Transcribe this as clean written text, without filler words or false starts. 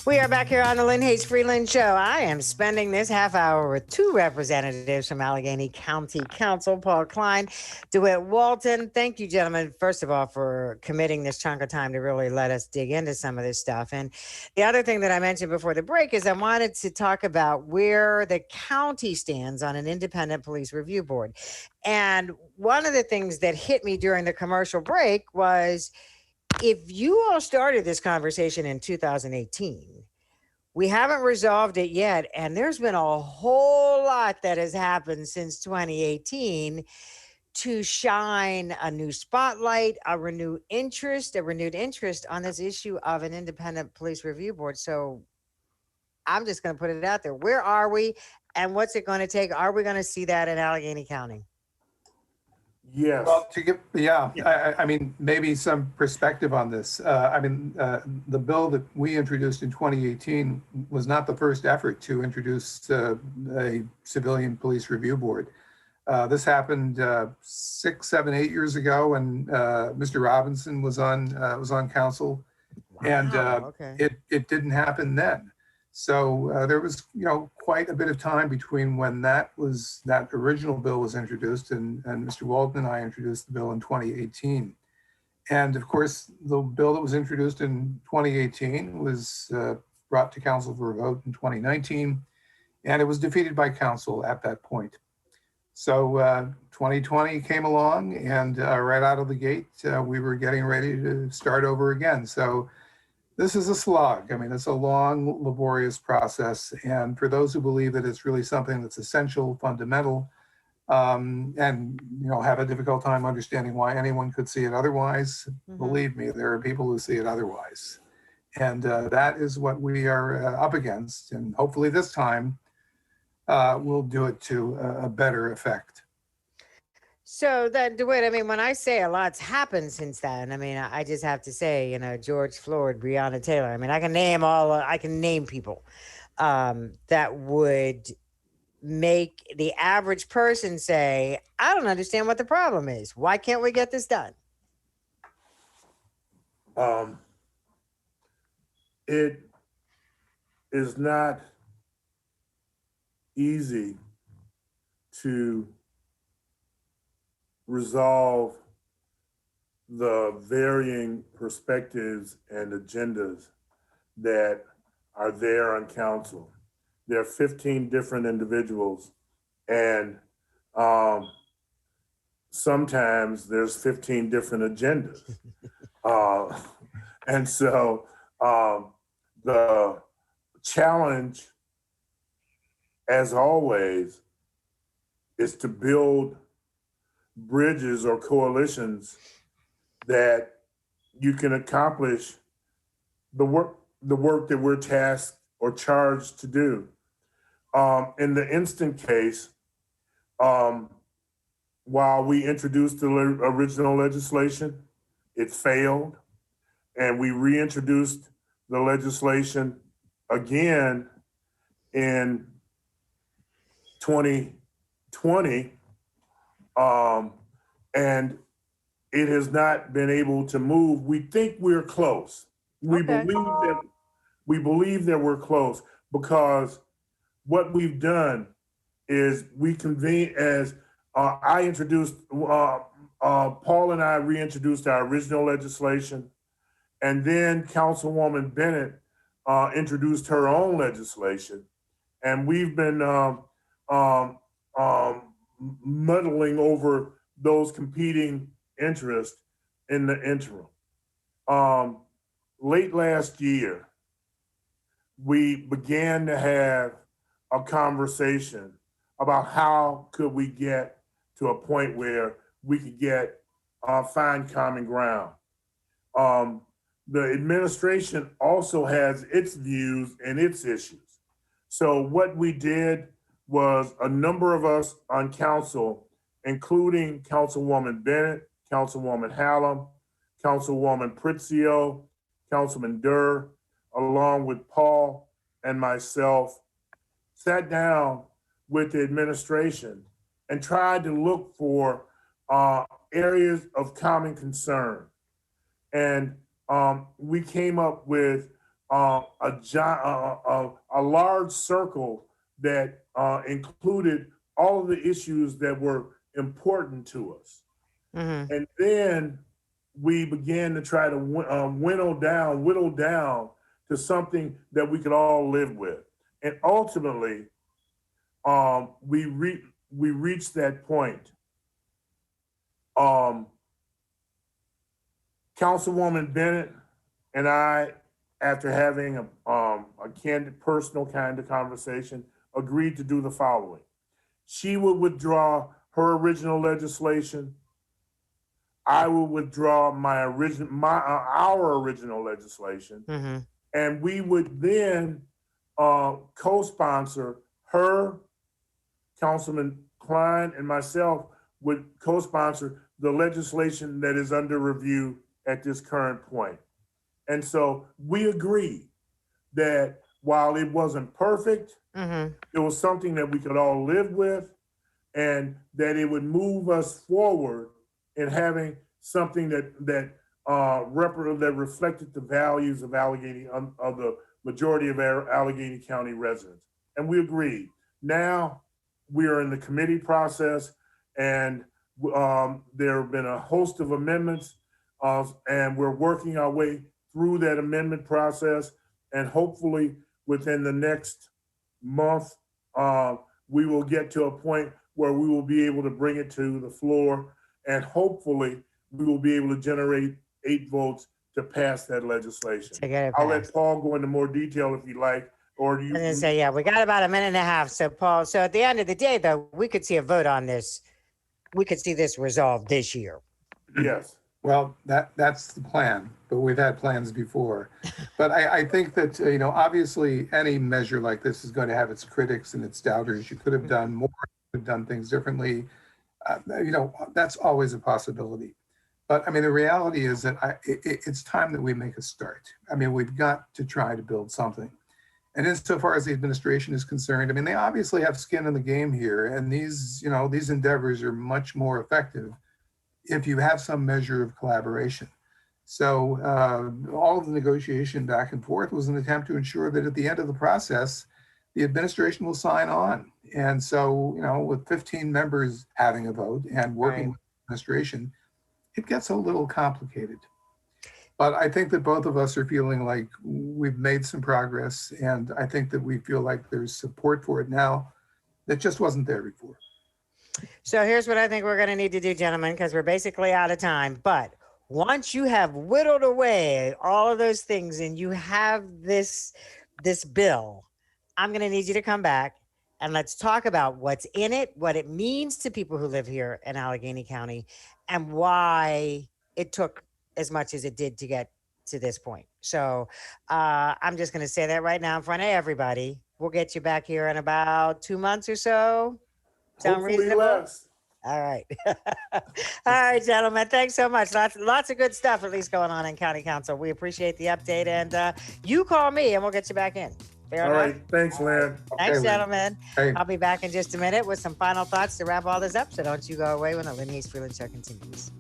We are back here on the Lynne Hayes Freeland Show. I am spending this half hour with two representatives from Allegheny County Council, Paul Klein, DeWitt, Walton. Thank you, gentlemen, first of all, for committing this chunk of time to really let us dig into some of this stuff. And the other thing that I mentioned before the break is I wanted to talk about where the county stands on an independent police review board. And one of the things that hit me during the commercial break was, if you all started this conversation in 2018, we haven't resolved it yet. And there's been a whole lot that has happened since 2018 to shine a new spotlight, a renewed interest on this issue of an independent police review board. So I'm just going to put it out there. Where are we and what's it going to take? Are we going to see that in Allegheny County? Yes. Well, I mean, maybe some perspective on this. The bill that we introduced in 2018 was not the first effort to introduce a civilian police review board. This happened 6, 7, 8 years ago when Mr. Robinson was on council, and it didn't happen then. So there was, quite a bit of time between when that original bill was introduced and Mr. Walton and I introduced the bill in 2018. And of course, the bill that was introduced in 2018 was brought to council for a vote in 2019, and it was defeated by council at that point. So 2020 came along, and right out of the gate, we were getting ready to start over again. So this is a slog. I mean, it's a long, laborious process. And for those who believe that it's really something that's essential, fundamental, and have a difficult time understanding why anyone could see it otherwise, believe me, there are people who see it otherwise. And that is what we are up against. And hopefully this time we'll do it to a better effect. So that, DeWitt, I mean, when I say a lot's happened since then, I mean, I just have to say, George Floyd, Breonna Taylor. I mean, I can name people that would make the average person say, I don't understand what the problem is. Why can't we get this done? It is not easy to resolve the varying perspectives and agendas that are there on council. There are 15 different individuals, and sometimes there's 15 different agendas. And so the challenge, as always, is to build bridges or coalitions that you can accomplish the work that we're tasked or charged to do. In the instant case, while we introduced the original legislation, it failed, and we reintroduced the legislation again in 2020, and it has not been able to move. We think we're close. We believe that we're close, because what we've done is we convene as Paul and I reintroduced our original legislation, and then Councilwoman Bennett introduced her own legislation, and we've been muddling over those competing interests in the interim. Late last year, we began to have a conversation about how could we get to a point where we could find common ground. The administration also has its views and its issues. So what we did was, a number of us on council, including Councilwoman Bennett, Councilwoman Hallam, Councilwoman Pritzio, Councilman Durr, along with Paul and myself, sat down with the administration and tried to look for areas of common concern. And we came up with a large circle that included all of the issues that were important to us. Mm-hmm. And then we began to try to whittle down to something that we could all live with. And ultimately, we reached that point. Councilwoman Bennett and I, after having a candid, personal kind of conversation, agreed to do the following. She would withdraw her original legislation. I will withdraw our original legislation, Mm-hmm. and we would then co-sponsor her, Councilman Klein, and myself would co-sponsor the legislation that is under review at this current point. And so we agreed that while it wasn't perfect, Mm-hmm. it was something that we could all live with, and that it would move us forward in having something that reflected the values of Allegheny, of the majority of our Allegheny County residents. And we agreed. Now we are in the committee process, and there have been a host of amendments, and we're working our way through that amendment process. And hopefully within the next month, we will get to a point where we will be able to bring it to the floor, and hopefully we will be able to generate 8 votes to pass that legislation. To get it I'll let passed. Paul go into more detail if you like, or do I you? was gonna say, yeah, we got about a minute and a half. So Paul, so at the end of the day, though, we could see a vote on this. We could see this resolved this year. Yes. Well, that's the plan, but we've had plans before. But I think that, obviously any measure like this is going to have its critics and its doubters. You could have done more, you could have done things differently. That's always a possibility. But I mean, the reality is that it's time that we make a start. I mean, we've got to try to build something. And insofar as the administration is concerned, I mean, they obviously have skin in the game here. And these endeavors are much more effective if you have some measure of collaboration. So all of the negotiation back and forth was an attempt to ensure that at the end of the process, the administration will sign on. And so, with 15 members having a vote and working with the administration, it gets a little complicated. But I think that both of us are feeling like we've made some progress. And I think that we feel like there's support for it now that just wasn't there before. So here's what I think we're going to need to do, gentlemen, because we're basically out of time. But once you have whittled away all of those things and you have this bill, I'm going to need you to come back and let's talk about what's in it, what it means to people who live here in Allegheny County, and why it took as much as it did to get to this point. So I'm just going to say that right now in front of everybody. We'll get you back here in about 2 months or so. Sound Hopefully reasonable? less. All right. All right, gentlemen. Thanks so much. Lots of good stuff at least going on in County Council. We appreciate the update, and you call me and we'll get you back in. Fair All enough? right. Thanks, Lynn. Thanks, Lynn. gentlemen. Hey. I'll be back in just a minute with some final thoughts to wrap all this up. So don't you go away when the Lynne Hayes Freeland Show continues.